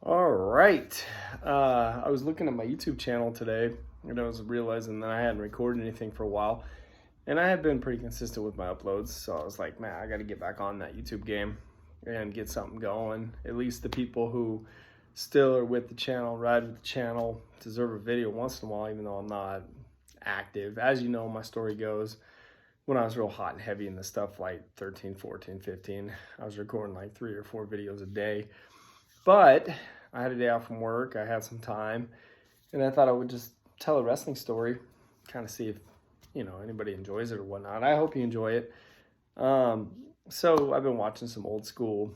All right. I was looking at my YouTube channel today and I was realizing that I hadn't recorded anything for a while. And I had been pretty consistent with my uploads. So I was like, man, I got to get back on that YouTube game and get something going. At least the people who still are with the channel, ride with the channel, deserve a video once in a while, even though I'm not active. As you know, my story goes, when I was real hot and heavy in the stuff like 13, 14, 15, I was recording like 3 or 4 videos a day. But I had a day off from work, I had some time, and I thought I would just tell a wrestling story, kind of see if, anybody enjoys it or whatnot. I hope you enjoy it. Um, so I've been watching some old school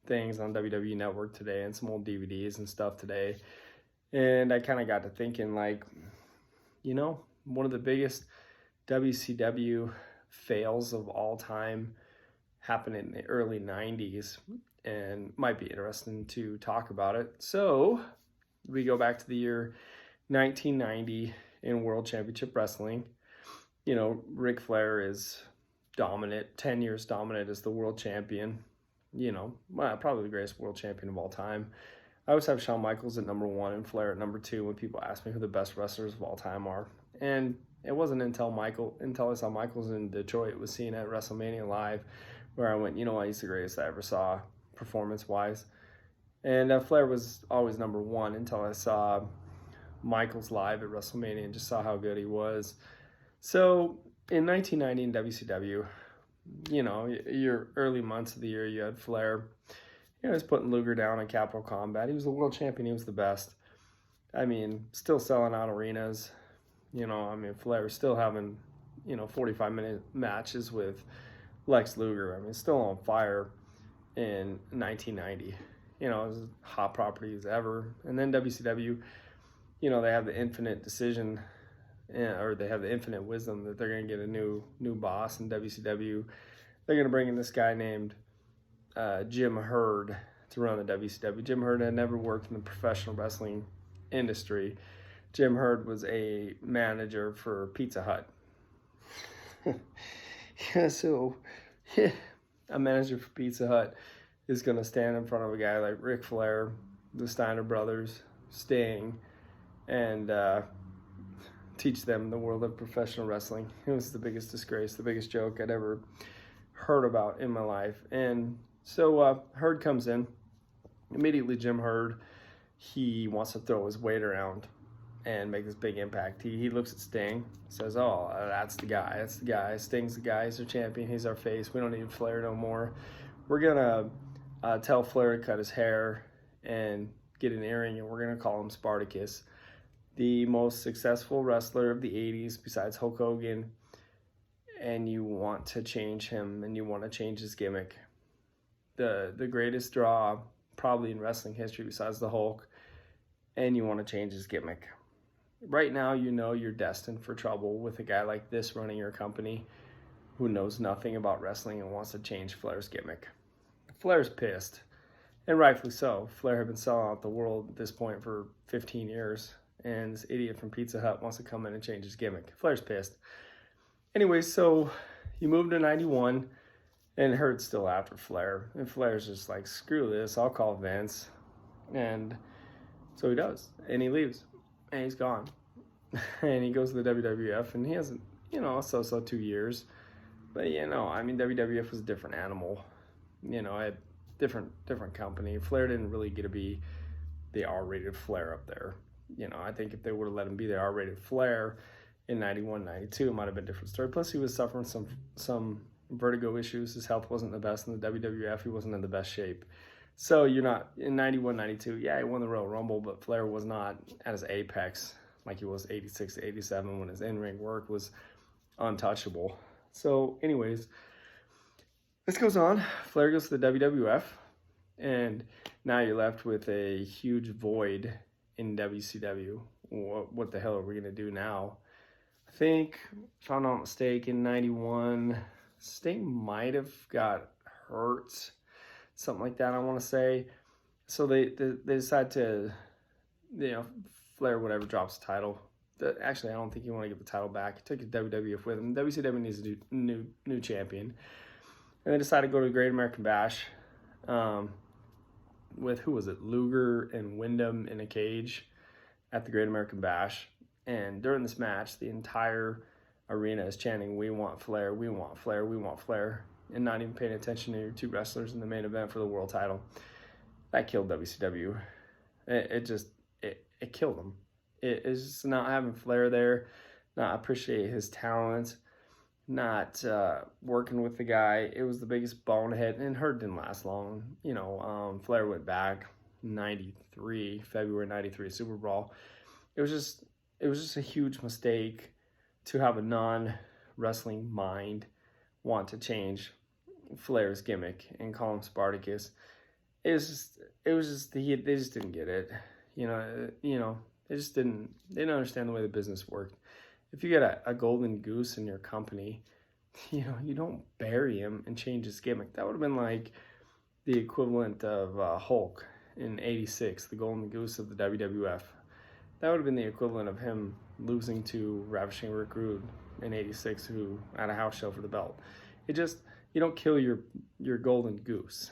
things on WWE Network today and some old DVDs and stuff today. And I kind of got to thinking, like, one of the biggest WCW fails of all time happened in the early 90s and might be interesting to talk about it. So we go back to the year 1990 in World Championship Wrestling. Ric Flair is dominant, 10 years dominant as the world champion. Probably the greatest world champion of all time. I always have Shawn Michaels at number 1 and Flair at number 2 when people ask me who the best wrestlers of all time are. And it wasn't until I saw Michaels in Detroit was seen at WrestleMania Live where I went, he's the greatest I ever saw performance-wise. And Flair was always number 1 until I saw Michaels live at WrestleMania and just saw how good he was. So in 1990 in WCW, your early months of the year, you had Flair. He was putting Luger down in Capital Combat. He was the world champion. He was the best. Still selling out arenas. Flair was still having, 45-minute matches with Lex Luger. Still on fire in 1990. As hot property as ever. And then WCW, they have the infinite decision, or they have the infinite wisdom that they're going to get a new boss in WCW. They're going to bring in this guy named Jim Herd to run the WCW. Jim Herd had never worked in the professional wrestling industry. Jim Herd was a manager for Pizza Hut. A manager for Pizza Hut is going to stand in front of a guy like Ric Flair, the Steiner brothers, Sting, and teach them the world of professional wrestling. It was the biggest disgrace, the biggest joke I'd ever heard about in my life. And so Herd comes in. Immediately, Jim Herd, he wants to throw his weight around and make this big impact. He looks at Sting, says, oh, that's the guy. That's the guy. Sting's the guy. He's our champion. He's our face. We don't need Flair no more. We're going to tell Flair to cut his hair and get an earring, and we're going to call him Spartacus, the most successful wrestler of the 80s besides Hulk Hogan, and you want to change him, and you want to change his gimmick. The greatest draw probably in wrestling history besides the Hulk, and you want to change his gimmick. Right now, you're destined for trouble with a guy like this running your company who knows nothing about wrestling and wants to change Flair's gimmick. Flair's pissed, and rightfully so. Flair had been selling out the world at this point for 15 years, and this idiot from Pizza Hut wants to come in and change his gimmick. Flair's pissed. Anyway, so you move to 91, and Herd's still after Flair, and Flair's just like, screw this, I'll call Vince. And so he does, and he leaves, and he's gone. And he goes to the WWF, and he hasn't, so 2 years. But, WWF was a different animal. A different company. Flair didn't really get to be the R-rated Flair up there. I think if they would have let him be the R-rated Flair in 91, 92, it might have been a different story. Plus, he was suffering some vertigo issues. His health wasn't the best in the WWF. He wasn't in the best shape. So you're not, in 91, 92, yeah, he won the Royal Rumble, but Flair was not at his apex like he was 86 to 87 when his in-ring work was untouchable. So anyways, this goes on. Flair goes to the WWF, and now you're left with a huge void in WCW. What the hell are we going to do now? I think, if I'm not mistaken, 91, Sting might have got hurt. Something like that, I want to say. So they decide to, Flair, whatever, drops the title. Actually, I don't think you want to give the title back. He took his WWF with him. WCW needs a new champion. And they decided to go to the Great American Bash. with who was it, Luger and Wyndham in a cage at the Great American Bash. And during this match, the entire arena is chanting, "We want Flair, we want Flair, we want Flair," and not even paying attention to your two wrestlers in the main event for the world title. That killed WCW. It killed them. It is just not having Flair there, not appreciate his talent, not working with the guy. It was the biggest bonehead, and Hurt didn't last long. Flair went back February 93 Super Bowl. It was just a huge mistake to have a non-wrestling mind want to change Flair's gimmick and call him Spartacus. They just didn't get it. They just didn't understand the way the business worked. If you get a golden goose in your company, you don't bury him and change his gimmick. That would have been like the equivalent of Hulk in '86, the golden goose of the WWF. That would have been the equivalent of him losing to Ravishing Rick Rude in '86, who had a house show for the belt. You don't kill your golden goose.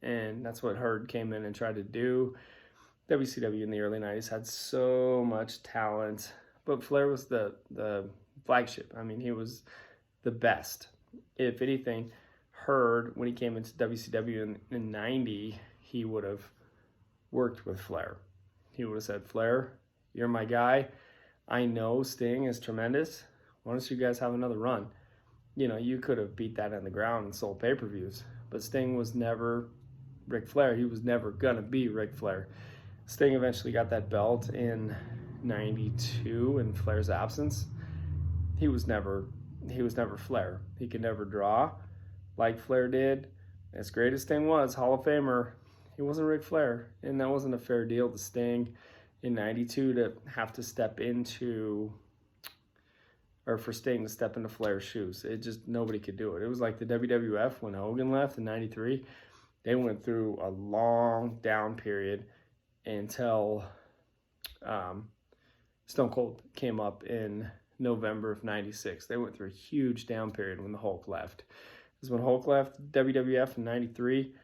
And that's what Herd came in and tried to do. WCW in the early 90s had so much talent, but Flair was the flagship. I mean, he was the best. If anything, Herd, when he came into WCW in 90, he would have worked with Flair. He would have said, "Flair, you're my guy. I know Sting is tremendous. Why don't you guys have another run?" You could have beat that in the ground and sold pay-per-views, but Sting was never Ric Flair. He was never gonna be Ric Flair. Sting eventually got that belt in '92 in Flair's absence. He was never Flair. He could never draw like Flair did. As great as Sting was, Hall of Famer, he wasn't Ric Flair, and that wasn't a fair deal to Sting in '92 to have to step into, or for Sting to step into Flair's shoes. Nobody could do it. It was like the WWF when Hogan left in '93. They went through a long down period until Stone Cold came up in November of '96. They went through a huge down period when the Hulk left. Because when Hulk left WWF in '93,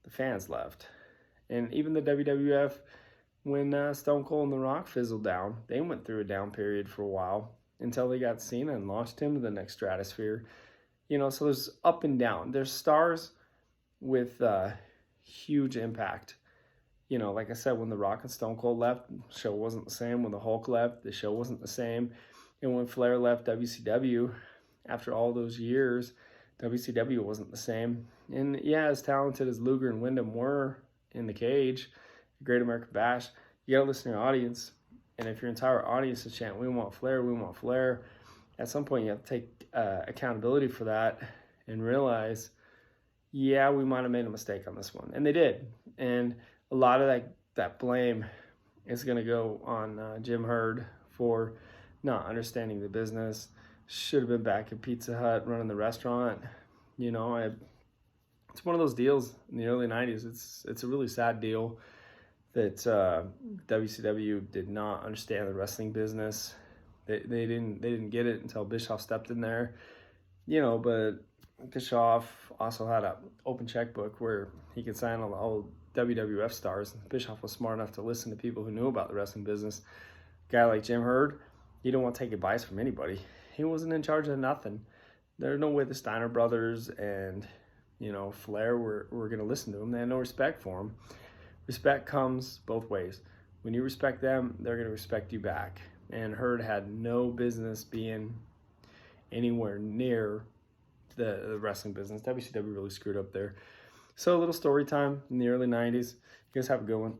the fans left. And even the WWF, when Stone Cold and The Rock fizzled down, they went through a down period for a while until they got Cena and launched him to the next stratosphere. So there's up and down. There's stars with huge impact. Like I said, when The Rock and Stone Cold left, the show wasn't the same. When the Hulk left, the show wasn't the same. And when Flair left WCW, after all those years, WCW wasn't the same. And yeah, as talented as Luger and Wyndham were in the cage, the Great American Bash, you gotta listen to your audience. And if your entire audience is chanting, "We want Flair, we want Flair," at some point you have to take accountability for that and realize, yeah, we might have made a mistake on this one. And they did. And a lot of that blame is going to go on Jim Herd for not understanding the business. Should have been back at Pizza Hut running the restaurant. It's one of those deals in the early 90s. It's a really sad deal that WCW did not understand the wrestling business. They didn't get it until Bischoff stepped in there. But Bischoff also had an open checkbook where he could sign all WWF stars. Bischoff was smart enough to listen to people who knew about the wrestling business. A guy like Jim Herd, he didn't want to take advice from anybody. He wasn't in charge of nothing. There's no way the Steiner brothers and Flair were going to listen to him. They had no respect for him. Respect comes both ways. When you respect them, they're going to respect you back. And Herd had no business being anywhere near the wrestling business. WCW really screwed up there. So a little story time in the early 90s. You guys have a good one.